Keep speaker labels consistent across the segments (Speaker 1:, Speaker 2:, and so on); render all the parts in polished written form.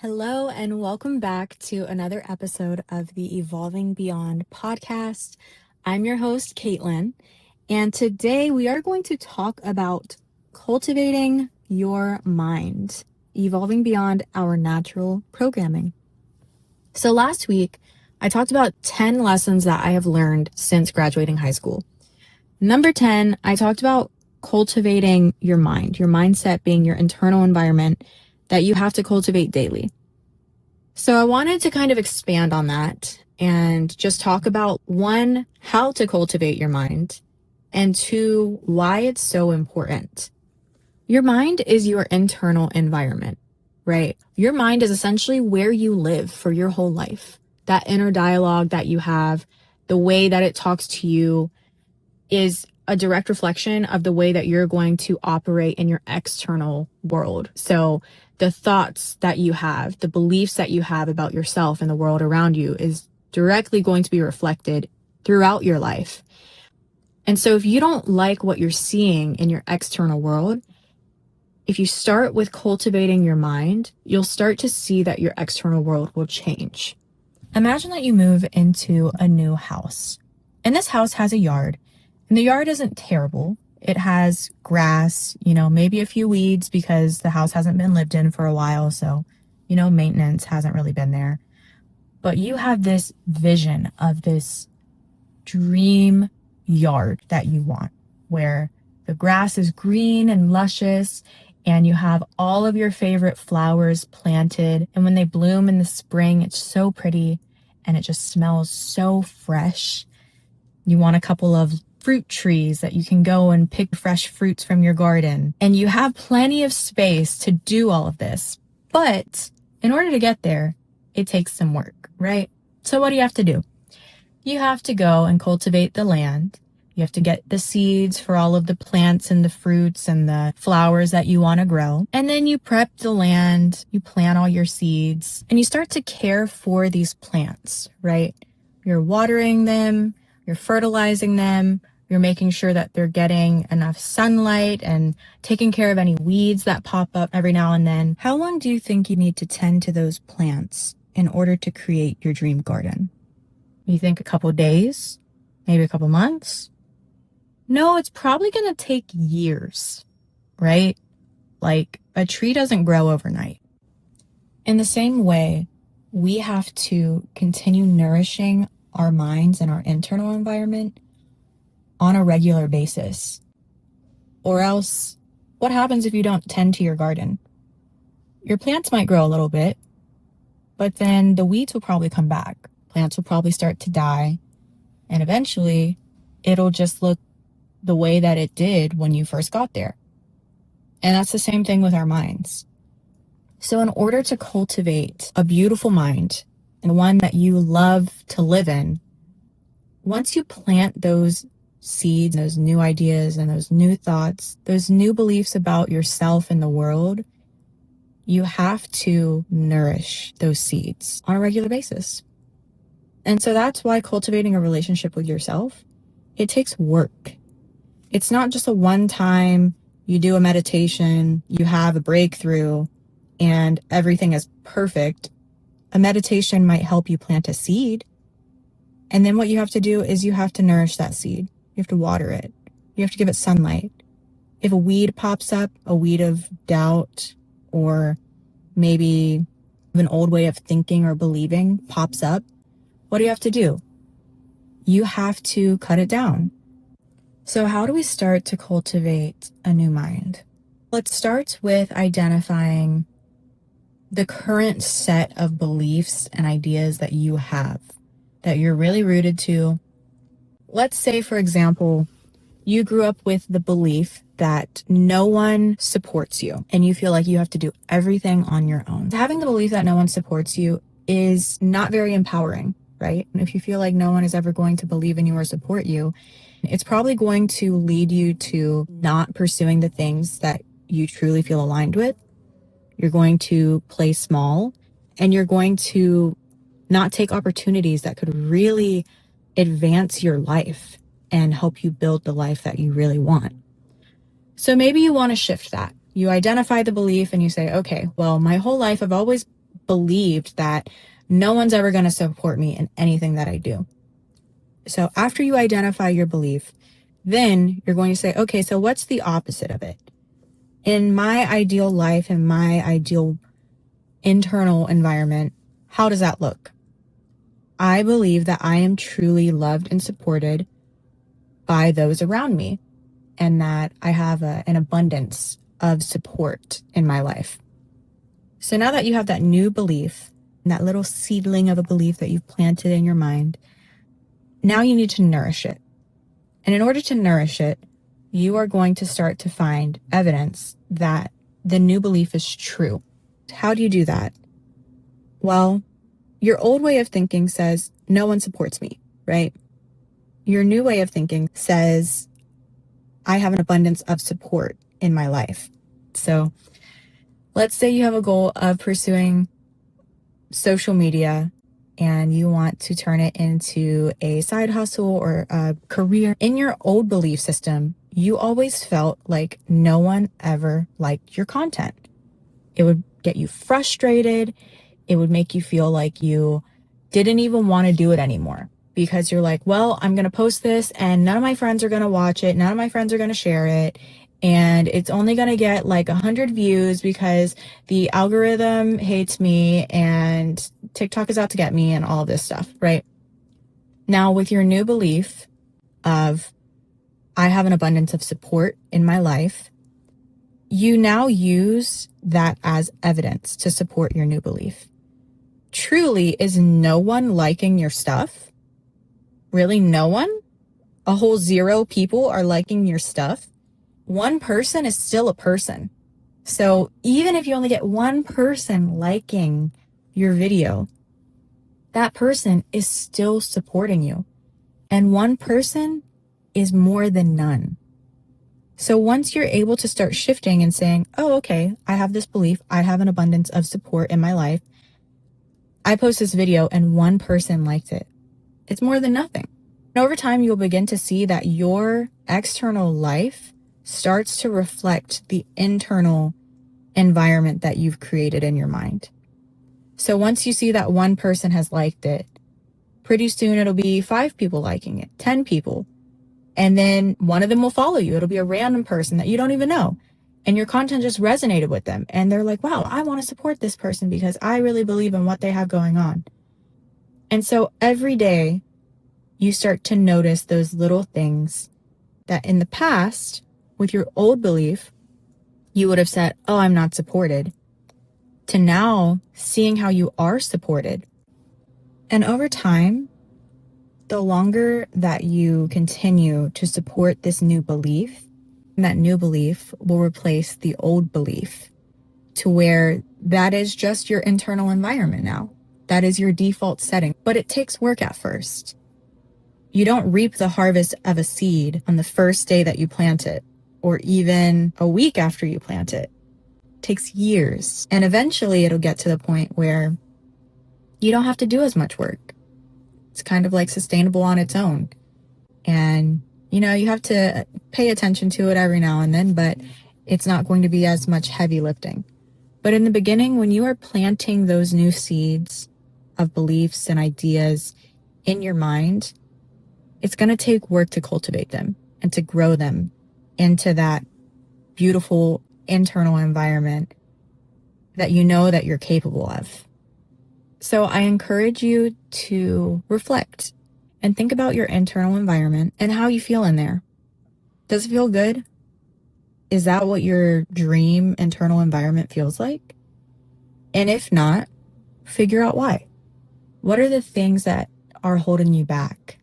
Speaker 1: Hello, and welcome back to another episode of the Evolving Beyond podcast. I'm your host, Caitlin, and today we are going to talk about cultivating your mind, evolving beyond our natural programming. So, last week, I talked about 10 lessons that I have learned since graduating high school. Number 10, I talked about cultivating your mind, your mindset being your internal environment that you have to cultivate daily. So I wanted to kind of expand on that and just talk about one, how to cultivate your mind, and two, why it's so important. Your mind is your internal environment, right? Your mind is essentially where you live for your whole life. That inner dialogue that you have, the way that it talks to you is a direct reflection of the way that you're going to operate in your external world. So the thoughts that you have, the beliefs that you have about yourself and the world around you is directly going to be reflected throughout your life. And so if you don't like what you're seeing in your external world, if you start with cultivating your mind, you'll start to see that your external world will change. Imagine that you move into a new house, and this house has a yard. And the yard isn't terrible. It has grass, maybe a few weeds because the house hasn't been lived in for a while. So, maintenance hasn't really been there. But you have this vision of this dream yard that you want, where the grass is green and luscious, and you have all of your favorite flowers planted. And when they bloom in the spring, it's so pretty and it just smells so fresh. You want a couple of fruit trees that you can go and pick fresh fruits from your garden. And you have plenty of space to do all of this. But in order to get there, it takes some work, right? So what do you have to do? You have to go and cultivate the land. You have to get the seeds for all of the plants and the fruits and the flowers that you want to grow. And then you prep the land, you plant all your seeds, and you start to care for these plants, right? You're watering them, you're fertilizing them, you're making sure that they're getting enough sunlight and taking care of any weeds that pop up every now and then. How long do you think you need to tend to those plants in order to create your dream garden? You think a couple days? Maybe a couple months? No, it's probably going to take years, right? Like a tree doesn't grow overnight. In the same way, we have to continue nourishing our minds and our internal environment on a regular basis. Or else, what happens if you don't tend to your garden? Your plants might grow a little bit, but then the weeds will probably come back. Plants will probably start to die, and eventually it'll just look the way that it did when you first got there. And that's the same thing with our minds. So in order to cultivate a beautiful mind and one that you love to live in, once you plant those seeds, those new ideas and those new thoughts, those new beliefs about yourself and the world, you have to nourish those seeds on a regular basis. And so that's why cultivating a relationship with yourself, it takes work. It's not just a one-time, you do a meditation, you have a breakthrough, and everything is perfect. A meditation might help you plant a seed. And then what you have to do is you have to nourish that seed. You have to water it. You have to give it sunlight. If a weed pops up, a weed of doubt, or maybe an old way of thinking or believing pops up, what do you have to do? You have to cut it down. So how do we start to cultivate a new mind? Let's start with identifying the current set of beliefs and ideas that you have, that you're really rooted to. Let's say, for example, you grew up with the belief that no one supports you and you feel like you have to do everything on your own. Having the belief that no one supports you is not very empowering, right? And if you feel like no one is ever going to believe in you or support you, it's probably going to lead you to not pursuing the things that you truly feel aligned with. You're going to play small, and you're going to not take opportunities that could really advance your life and help you build the life that you really want. So maybe you want to shift that. You identify the belief and you say, okay, well, my whole life I've always believed that no one's ever going to support me in anything that I do. So after you identify your belief, then you're going to say, okay, so what's the opposite of it? In my ideal life, in my ideal internal environment, how does that look? I believe that I am truly loved and supported by those around me, and that I have an abundance of support in my life. So now that you have that new belief, that little seedling of a belief that you've planted in your mind, now you need to nourish it. And in order to nourish it, you are going to start to find evidence that the new belief is true. How do you do that? Well, your old way of thinking says, no one supports me, right? Your new way of thinking says, I have an abundance of support in my life. So let's say you have a goal of pursuing social media and you want to turn it into a side hustle or a career. In your old belief system, you always felt like no one ever liked your content. It would get you frustrated. It would make you feel like you didn't even want to do it anymore, because you're like, well, I'm going to post this and none of my friends are going to watch it. None of my friends are going to share it. And it's only going to get like 100 views because the algorithm hates me and TikTok is out to get me and all this stuff, right? Now, with your new belief of, I have an abundance of support in my life, you now use that as evidence to support your new belief. Truly, is no one liking your stuff? Really, no one? A whole 0 people are liking your stuff? One person is still a person. So even if you only get one person liking your video, that person is still supporting you. And one person is more than none. So once you're able to start shifting and saying, oh, okay, I have this belief, I have an abundance of support in my life. I post this video and one person liked it. It's more than nothing. Over time, you'll begin to see that your external life starts to reflect the internal environment that you've created in your mind. So once you see that one person has liked it, pretty soon it'll be 5 people liking it, 10 people. And then one of them will follow you. It'll be a random person that you don't even know. And your content just resonated with them. And they're like, wow, I want to support this person because I really believe in what they have going on. And so every day you start to notice those little things that in the past, with your old belief, you would have said, oh, I'm not supported, to now seeing how you are supported. And over time, the longer that you continue to support this new belief, that new belief will replace the old belief, to where that is just your internal environment now. That is your default setting. But it takes work at first. You don't reap the harvest of a seed on the first day that you plant it, or even a week after you plant it. It takes years. And eventually it'll get to the point where you don't have to do as much work. It's kind of like sustainable on its own. And, you have to pay attention to it every now and then, but it's not going to be as much heavy lifting. But in the beginning, when you are planting those new seeds of beliefs and ideas in your mind, it's going to take work to cultivate them and to grow them into that beautiful internal environment that you know that you're capable of. So I encourage you to reflect and think about your internal environment and how you feel in there. Does it feel good? Is that what your dream internal environment feels like? And if not, figure out why. What are the things that are holding you back?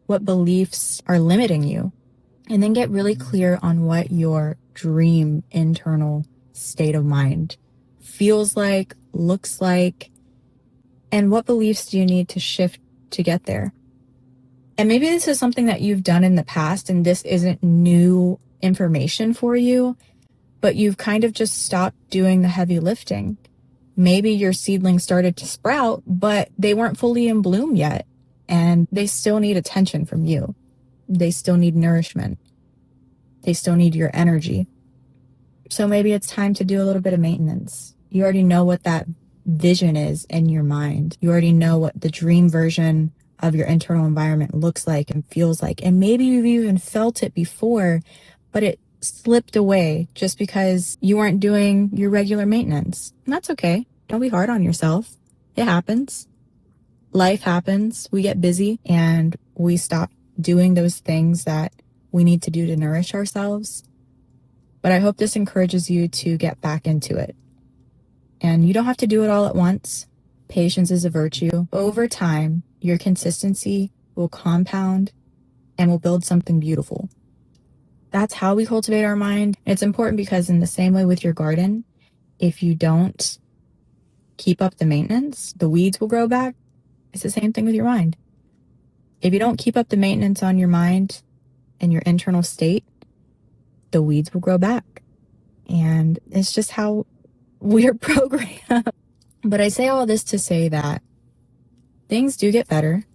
Speaker 1: What beliefs are limiting you? And then get really clear on what your dream internal state of mind feels like, looks like, and what beliefs do you need to shift to get there? And maybe this is something that you've done in the past and this isn't new information for you, but you've kind of just stopped doing the heavy lifting. Maybe your seedlings started to sprout, but they weren't fully in bloom yet, and they still need attention from you. They still need nourishment. They still need your energy. So maybe it's time to do a little bit of maintenance. You already know what that vision is in your mind. You already know what the dream version of your internal environment looks like and feels like. And maybe you've even felt it before, but it slipped away just because you weren't doing your regular maintenance. And that's okay. Don't be hard on yourself. It happens. Life happens. We get busy and we stop doing those things that we need to do to nourish ourselves. But I hope this encourages you to get back into it. And you don't have to do it all at once. Patience is a virtue. Over time, your consistency will compound and will build something beautiful. That's how we cultivate our mind. It's important because in the same way with your garden, if you don't keep up the maintenance, the weeds will grow back. It's the same thing with your mind. If you don't keep up the maintenance on your mind and your internal state, the weeds will grow back. And it's just how we're programmed. But I say all this to say that things do get better.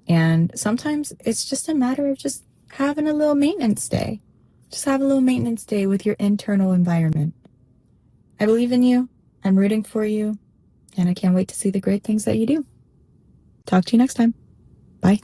Speaker 1: And sometimes it's just a matter of just having a little maintenance day. Just have a little maintenance day with your internal environment. I believe in you. I'm rooting for you. And I can't wait to see the great things that you do. Talk to you next time. Bye.